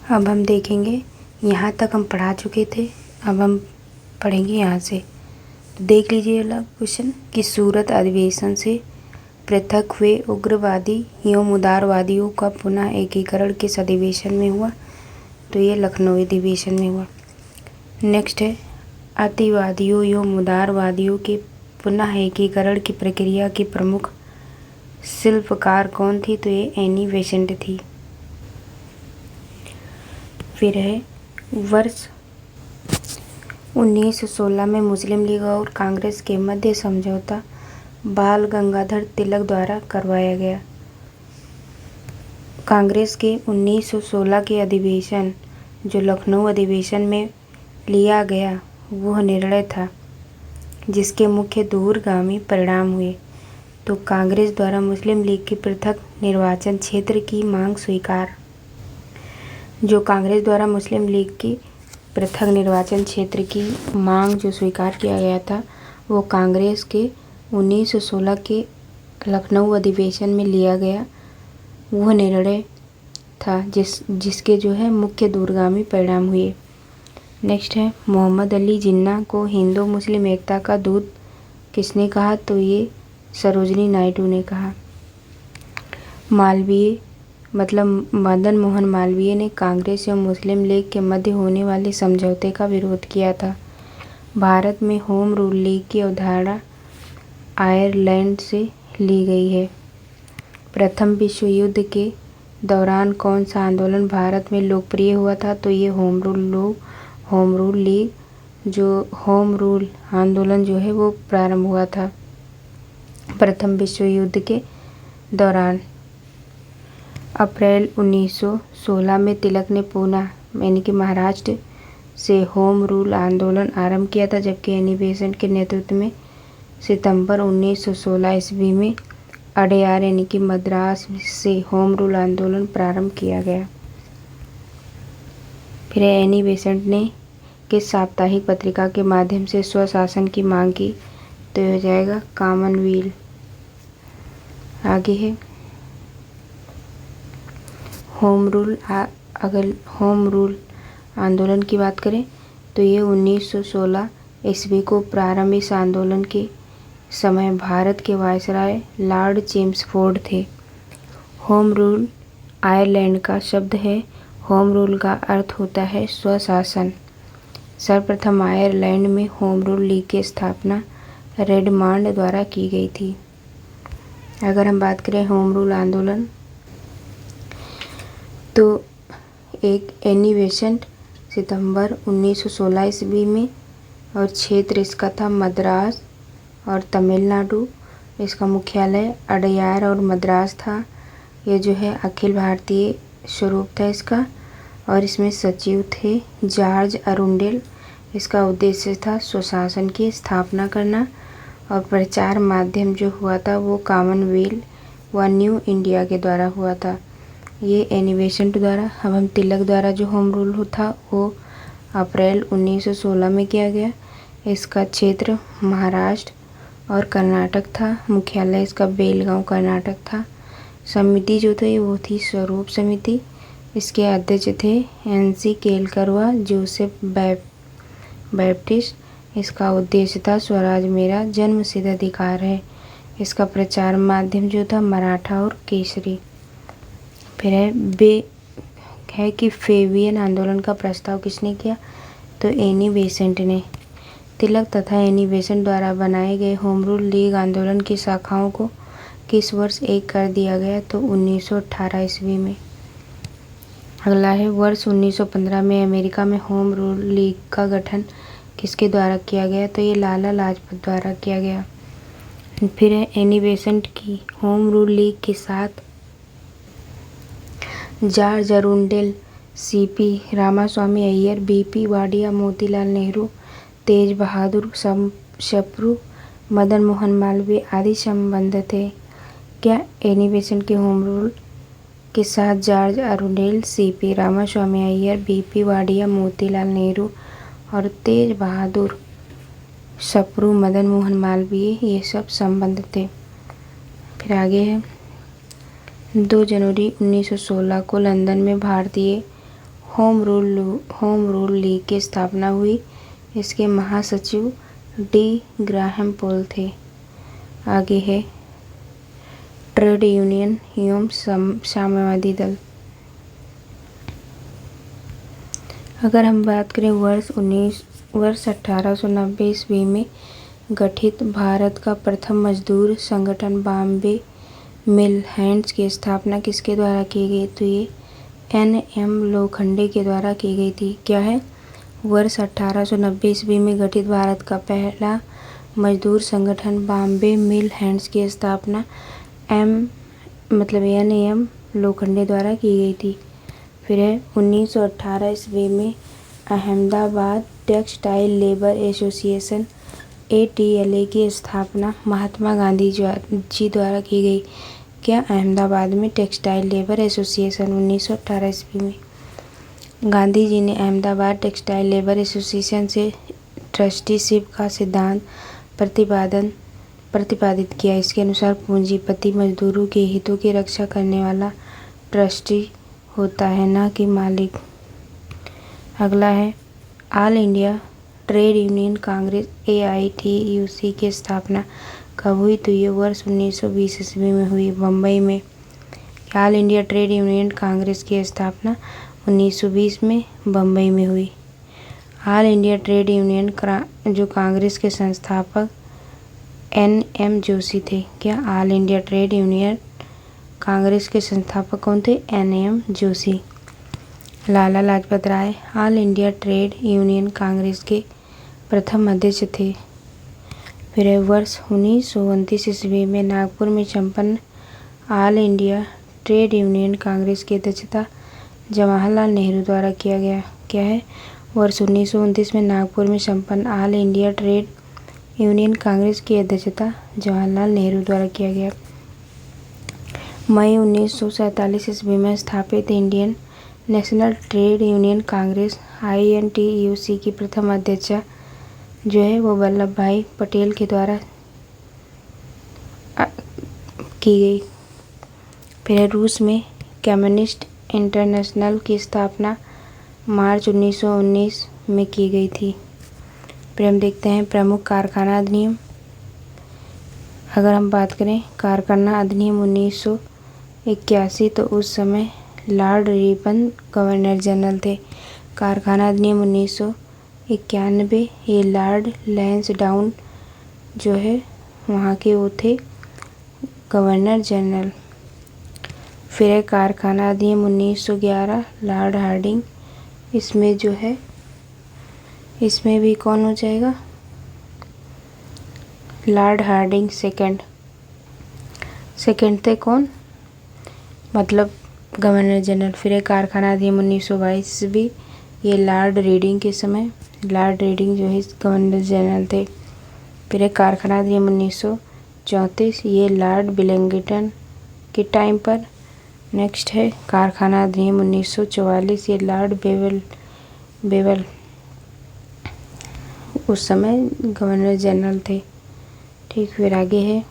अब हम देखेंगे, यहाँ तक हम पढ़ा चुके थे, अब हम पढ़ेंगे यहाँ से। तो देख लीजिए अगला क्वेश्चन कि सूरत अधिवेशन से पृथक हुए उग्रवादी एवं उदारवादियों का पुनः एकीकरण किस अधिवेशन में हुआ? तो ये लखनऊ अधिवेशन में हुआ। नेक्स्ट है, अतिवादियों एवं उदारवादियों के पुनः एकीकरण की प्रक्रिया की प्रमुख शिल्पकार कौन थी? तो ये एनी बेसेंट थी। फिर है, वर्ष 1916 में मुस्लिम लीग और कांग्रेस के मध्य समझौता बाल गंगाधर तिलक द्वारा करवाया गया। कांग्रेस के 1916 के अधिवेशन जो लखनऊ अधिवेशन में लिया गया वह निर्णय था जिसके मुख्य दूरगामी परिणाम हुए। तो कांग्रेस द्वारा मुस्लिम लीग की पृथक निर्वाचन क्षेत्र की मांग स्वीकार। जो कांग्रेस द्वारा मुस्लिम लीग की पृथक निर्वाचन क्षेत्र की मांग जो स्वीकार किया गया था वो कांग्रेस के 1916 के लखनऊ अधिवेशन में लिया गया वह निर्णय था जिसके जो है मुख्य दूरगामी परिणाम हुए। नेक्स्ट है, मोहम्मद अली जिन्ना को हिंदू मुस्लिम एकता का दूत किसने कहा? तो ये सरोजिनी नायडू ने कहा। मालवीय मतलब मदन मोहन मालवीय ने कांग्रेस एवं मुस्लिम लीग के मध्य होने वाले समझौते का विरोध किया था। भारत में होम रूल लीग की अवधारणा आयरलैंड से ली गई है। प्रथम विश्व युद्ध के दौरान कौन सा आंदोलन भारत में लोकप्रिय हुआ था? तो ये होम रूल लीग जो होम रूल आंदोलन जो है वो प्रारंभ हुआ था प्रथम विश्व युद्ध के दौरान। अप्रैल 1916 में तिलक ने पूना यानी कि महाराष्ट्र से होम रूल आंदोलन आरंभ किया था, जबकि एनी बेसेंट के नेतृत्व में सितंबर 1916 ईस्वी में अडेयार यानी कि मद्रास से होम रूल आंदोलन प्रारंभ किया गया। फिर एनी बेसेंट ने किस साप्ताहिक पत्रिका के माध्यम से स्वशासन की मांग की? तो हो जाएगा कॉमनवेल्थ। आगे है अगर होम रूल आंदोलन की बात करें तो ये 1916 ईस्वी को प्रारंभ इस आंदोलन के समय भारत के वायसराय लॉर्ड चेम्सफोर्ड थे। होम रूल आयरलैंड का शब्द है। होम रूल का अर्थ होता है स्वशासन। सर्वप्रथम आयरलैंड में होम रूल लीग की स्थापना रेडमांड द्वारा की गई थी। अगर हम बात करें होम रूल आंदोलन तो एक एनी बेसेंट सितंबर 1916 ईस्वी में और क्षेत्र इसका था मद्रास और तमिलनाडु। इसका मुख्यालय अडयार और मद्रास था। ये जो है अखिल भारतीय स्वरूप था इसका और इसमें सचिव थे जॉर्ज अरुंडेल। इसका उद्देश्य था स्वशासन की स्थापना करना और प्रचार माध्यम जो हुआ था वो कॉमनवेल्थ व न्यू इंडिया के द्वारा हुआ था। ये एनी बेसेंट द्वारा। अब हम तिलक द्वारा जो होम रूल था वो अप्रैल 1916 में किया गया। इसका क्षेत्र महाराष्ट्र और कर्नाटक था। मुख्यालय इसका बेलगांव कर्नाटक था। समिति जो थी वो थी स्वरूप समिति। इसके अध्यक्ष थे एनसी केलकर व जोसेफ बैप्टिस्ट। इसका उद्देश्य था स्वराज मेरा जन्मसिद्ध अधिकार है। इसका प्रचार माध्यम जो था मराठा और केसरी। फिर है कि फेबियन आंदोलन का प्रस्ताव किसने किया? तो एनी बेसेंट ने। तिलक तथा एनी बेसेंट द्वारा बनाए गए होम रूल लीग आंदोलन की शाखाओं को किस वर्ष एक कर दिया गया? तो 1918 ईस्वी में। अगला है, वर्ष 1915 में अमेरिका में होम रूल लीग का गठन किसके द्वारा किया गया? तो ये लाला लाजपत द्वारा किया गया। फिर है एनी बेसेंट की होम रूल लीग के साथ George Arundale, CP Ramaswami Iyer, BP Wadia, Motilal Nehru, Tej Bahadur Sapru, Madan Mohan Malaviya आदि संबंध थे। क्या एनी बेसेंट के होम रूल के साथ George Arundale, CP Ramaswami Iyer, BP Wadia, Motilal Nehru और तेज बहादुर सप्रू, मदन मोहन मालवीय ये सब संबंध थे। फिर आगे है 2 जनवरी 1916 को लंदन में भारतीय होम रूल लीग की स्थापना हुई। इसके महासचिव डी ग्राहम पोल थे। आगे है ट्रेड यूनियन एवं साम्यवादी दल। अगर हम बात करें वर्ष 1890 ईस्वी में गठित भारत का प्रथम मजदूर संगठन बॉम्बे मिल हैंड्स की स्थापना किसके द्वारा की गई? तो ये NM लोखंडे के द्वारा की गई थी। क्या है? वर्ष 1890 ईस्वी में गठित भारत का पहला मजदूर संगठन बॉम्बे मिल हैंड्स की स्थापना NM लोखंडे द्वारा की गई थी। फिर है 1918 ईस्वी में Ahmedabad textile labour association ATLA की स्थापना महात्मा गांधी जी द्वारा की गई। क्या? अहमदाबाद में टेक्सटाइल लेबर एसोसिएशन 1918 ईस्वी में गांधी जी ने अहमदाबाद टेक्सटाइल लेबर एसोसिएशन से ट्रस्टीशिप का सिद्धांत प्रतिपादित किया। इसके अनुसार पूंजीपति मजदूरों के हितों की रक्षा करने वाला ट्रस्टी होता है, न कि मालिक। अगला है all India Trade Union Congress AITUC की स्थापना कब हुई? तो ये वर्ष 1920 ईस्वी में हुई, बम्बई में। All India Trade Union Congress की स्थापना 1920 में बम्बई में हुई। ऑल इंडिया ट्रेड यूनियन जो कांग्रेस के संस्थापक NM जोशी थे। क्या? All India Trade Union Congress के संस्थापक कौन थे? NM Joshi. Lala Lajpat Rai All India Trade Union Congress के प्रथम अध्यक्ष थे। फिर है वर्ष 1929 ईस्वी में नागपुर में संपन्न all India Trade Union Congress की अध्यक्षता जवाहरलाल नेहरू द्वारा किया गया। क्या है? वर्ष 1929 में नागपुर में संपन्न all India Trade Union Congress की अध्यक्षता जवाहरलाल नेहरू द्वारा किया गया। मई 1947 ईस्वी में स्थापित Indian national trade Union Congress INTUC की प्रथम अध्यक्ष जो है वो वल्लभ भाई पटेल के द्वारा की गई। फिर रूस में कम्युनिस्ट इंटरनेशनल की स्थापना मार्च 1919 में की गई थी। फिर हम देखते हैं प्रमुख कारखाना अधिनियम। अगर हम बात करें कारखाना अधिनियम 1981 तो उस समय लॉर्ड रिपन गवर्नर जनरल थे। कारखाना अधिनियम 1991 ये लॉर्ड लैंसडाउन जो है वहाँ के वो थे गवर्नर जनरल। फिर है कारखाना अधिनियम 1911 लॉर्ड हार्डिंग। इसमें जो है इसमें भी कौन हो जाएगा? लॉर्ड हार्डिंग सेकंड थे। कौन? मतलब गवर्नर जनरल। फिर है कारखाना अधिनियम 1922 भी ये लॉर्ड रीडिंग के समय लॉर्ड रीडिंग जो है गवर्नर जनरल थे। फिर है कारखाना अधिनियम 1934 ये लॉर्ड विलिंगटन के टाइम पर। नेक्स्ट है कारखाना अधिनियम 1944 ये लॉर्ड बेवल उस समय गवर्नर जनरल थे। ठीक, फिर आगे है